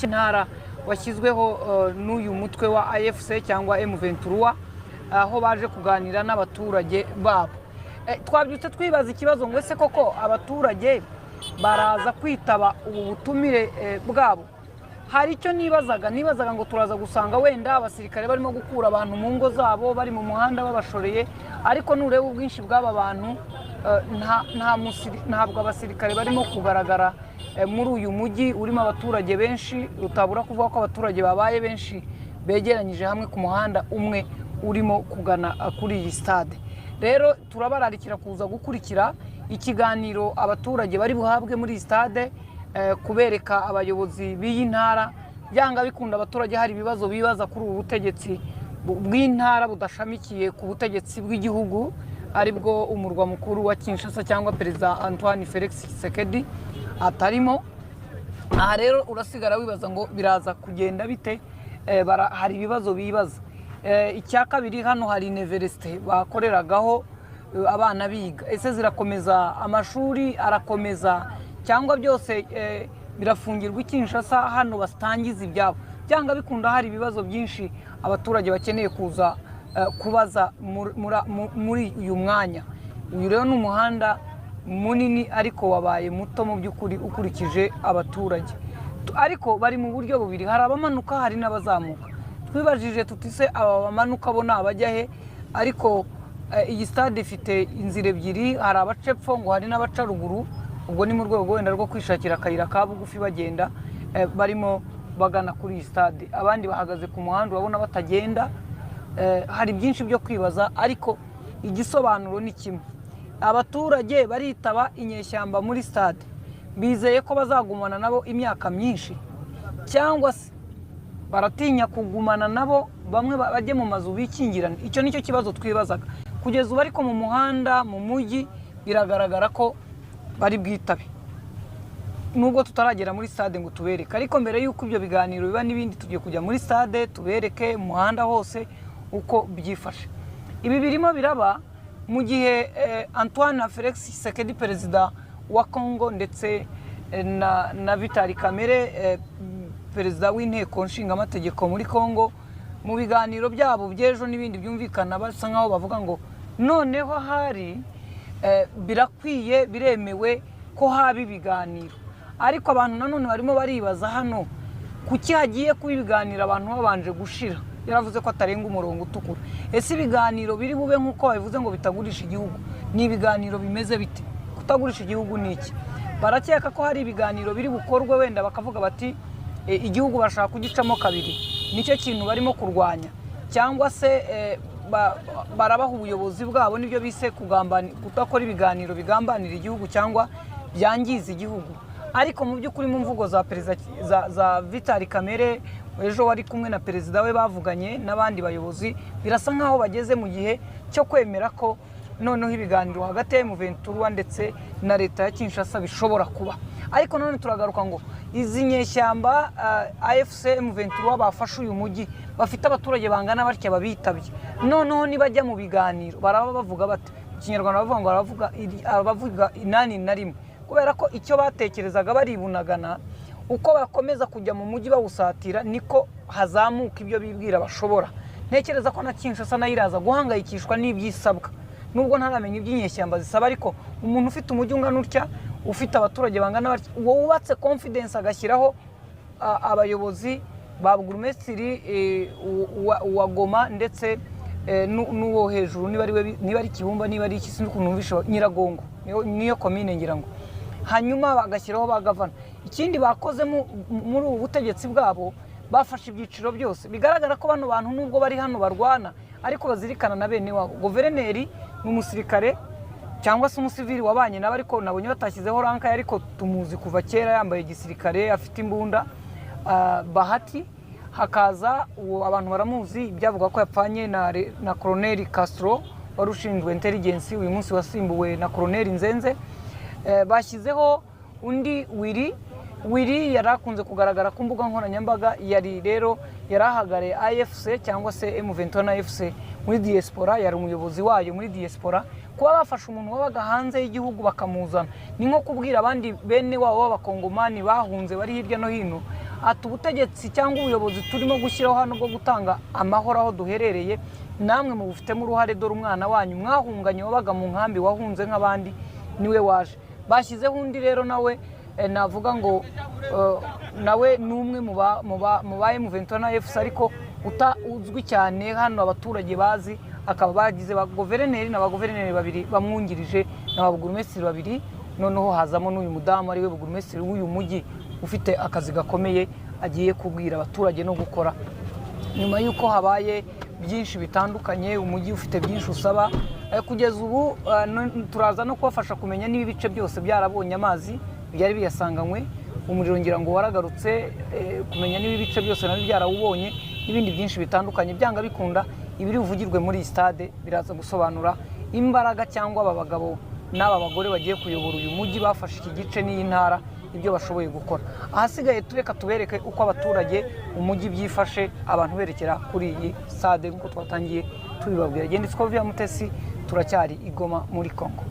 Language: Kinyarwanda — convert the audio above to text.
intara washyizweho n'uyu mutwe wa AFC cyangwa M23 aho baje kuganira n'abaturage babo. Twabyutse twibaza ikibazo ngo ese koko abaturage baraza kwitaba ubu butumire bwabo. Hari icyo nibazaga ngo turaza gusanga wenda abasirikare barimo gukura abantu mu ngo zabo bari mu muhanda babashoreye, ariko nureba ubwinshi bw'aba bantu ntabwo abasirikare barimo kugaragara muri uyu mujyi urimo abaturage benshi. Utabura kuvuga ko abaturage babaye benshi begeranyije hamwe ku muhanda umwe urimo kugana kuri iyi stade. Rero turabararikira kuza gukurikira ikiganiro abaturage bari buhabwe muri stade, kubereka abayobozi b'iyi ntara byanga bikunda abaturage hari ibibazo bibaza kuri ubu butegetsi bw'intara budashamikiye ku butegetsi bw'igihugu aribwo umurwa mukuru wa Kinshasa cyangwa Perezida Antoine Felix Tshisekedi atarimo. Aha rero urasigara wibaza ngo biraza kugenda bite, hari ibibazo bibaza. Icya kabiri, hano hari university bakoreragaho abana biga, ese zirakomeza, amashuri arakomeza cyangwa byose birafungirwa Kinshasa hano bastangiza ibyabo? Byanga bikunda hari ibibazo byinshi abaturage bakeneye kuza kubaza muri uyu mwanya. Uyu rero n'umuhanda munini ariko wabaye muto mu by'ukuri ukurikije abaturage, ariko bari mu buryo bubiri, hari abamanuka hari n'abazamuka. Twibajije tutise aba bamanuka bo nabajya he, ariko iyi stade ifite inzira ebyiri, hari abacepfo ngo hari n'abaca ruguru. Ubwo ni mu rwego wenda rwo kwishakira akayira ka bugufi bagenda barimo bagana kuri iyi stade. Abandi bahagaze ku muhanda urabona batagenda. Hari byinshi byo kwibaza, ariko igisobanuro ni kimwe: abaturage baritaba inyeshyamba muri stade, bizeye ko bazagumana nabo imyaka myinshi, cyangwa se baratinya kugumana nabo bamwe bajye mu mazu bikingirana? Icyo nicyo kibazo twibazaga kugeza ubu. Ariko mu muhanda mu mujyi biragaragara ko bari bwitabe, nubwo tutaragera muri stade ngo tubereke. Ariko mbere y'uko ibyo biganiro biba n'ibindi, tugiye kujya muri stade tubereke umuhanda hose uko byifashe. Ibi birimo biraba mu gihe Antoine Felix Tshisekedi, perezida wa Congo, ndetse na Vital Kamerhe, perezida w'inteko nshingamategeko muri Congo, mu biganiro byabo by'ejo n'ibindi byumvikana basa nkaho bavuga ngo noneho hari birakwiye, biremewe ko haba ibiganiro. Ariko abantu nanone barimo baribaza hano kuki hagiye kuba ibiganiro abantu babanje gushira. Yaravuze ko atarenga umurongo utukura. Ese ibiganiro biri bube nk'uko babivuze ngo bitagurisha igihugu, ni ibiganiro bimeze bite? Kutagurisha igihugu ni iki? Barakeka ko hari ibiganiro biri bukorwe, wenda bakavuga bati igihugu bashaka kugicamo kabiri, nicyo kintu barimo kurwanya, cyangwa se barabaha ubuyobozi bwabo nibyo bise kudakora ibiganiro bigambanira igihugu cyangwa byangiza igihugu. Ariko mu by'ukuri mu mvugo za perezida za Vital Kamerhe ejo wari kumwe na perezida we bavuganye n'abandi bayobozi, birasa nkaho bageze mu gihe cyo kwemera ko noneho ibiganiro hagati ya M23 ndetse na leta ya Kinshasa bishobora kuba. Ariko none turagaruka ngo izi nyeshyamba AFC M23 bafashe uyu mujyi, bafite abaturage bangana batya babitabye, noneho nibajya mu biganiro baraba bavuga bati, mu Kinyarwanda bavuga ngo abavuga inani na rimwe, kubera ko icyo batekerezaga baribunagana uko bakomeza kujya mu mujyi bawusatira niko hazamuka ibyo bibwira bashobora. Ntekereza ko na Kinshasa nayo iraza guhangayikishwa n'ibyisabwa, nubwo ntaramenya iby'inyeshyamba zisaba. Ariko umuntu ufite umujyi ungana utya, ufite abaturage bangana batya, uwo wubatse confidence agashyiraho abayobozi ba burugumesitiri wa Goma ndetse n'uwo hejuru, niba ari Kibumba, niba ari iki sinzi bisho Nyiragongo, niyo commune ngira ngo, hanyuma bagashyiraho bagavana. Ikindi bakoze muri ubu butegetsi bwabo, bafashe ibyiciro byose. Bigaragara ko bano bantu nubwo bari hano barwana, ariko bazirikana na bene wabo. Guverineri n'umusirikare cyangwa se umusivili wabanye nabo, ariko nabonye batashyizeho ranka, ariko tumuzi kuva kera yambaye igisirikare, afite imbunda. Bahati hakaza abantu baramuzi, ibyavuga ko yapfanye na Colonel Castro wari ushinzwe intelligence, uyu munsi wasimbuwe na Colonel Nzenze. Bashyizeho undi Wiri yarakunze kugaragara ku mbuga nkoranyambaga, yari rero yarahagare AFC cyangwa se M23 na AFC muri diaspora, yari umuyobozi wayo muri diaspora. Kuba bafasha umuntu wabaga hanze y'igihugu bakamuzana, ni nko kubwira abandi bene wabo b'abakongomani bahunze bari hirya no hino ati ubutegetsi cyangwa ubuyobozi turimo gushyiraho hano bwo gutanga amahoro aho duherereye namwe mubufitemo uruhare, dore umwana wanyu mwahunganye wabaga mu nkambi wahunze nk'abandi niwe waje. Bashyizeho undi rero nawe navuga ngo nawe n'umwe mu ba M23 na FCC ariko uzwi cyane hano abaturage bazi, akaba bagize ba guverineri na ba guverineri babiri bamwungirije na ba burugumesitiri babiri, noneho hazamo n'uyu mudamu ari we burugumesitiri w'uyu mujyi ufite akazi gakomeye agiye kubwira abaturage no gukora. Nyuma y'uko habaye byinshi bitandukanye, umujyi ufite byinshi usaba, kugeza ubu turaza no kubafasha kumenya niba ibice byose byarabonye amazi byari biyasanganywe, umuriro ngira ngo waragarutse, kumenya niba ibice byose nabyo byarawubonye n'ibindi byinshi bitandukanye. Byanga bikunda ibiri buvugirwe muri stade biraza gusobanura imbaraga cyangwa aba bagabo n'aba bagore bagiye kuyobora uyu mujyi bafashe iki gice n'iyi ntara ibyo bashoboye gukora. Ahasigaye tureka tubereke uko abaturage umujyi byifashe, abantu berekera kuri iyi stade nk'uko twatangiye tubibabwira. Genda Scovia Mutesi, turacyari i Goma muri Congo.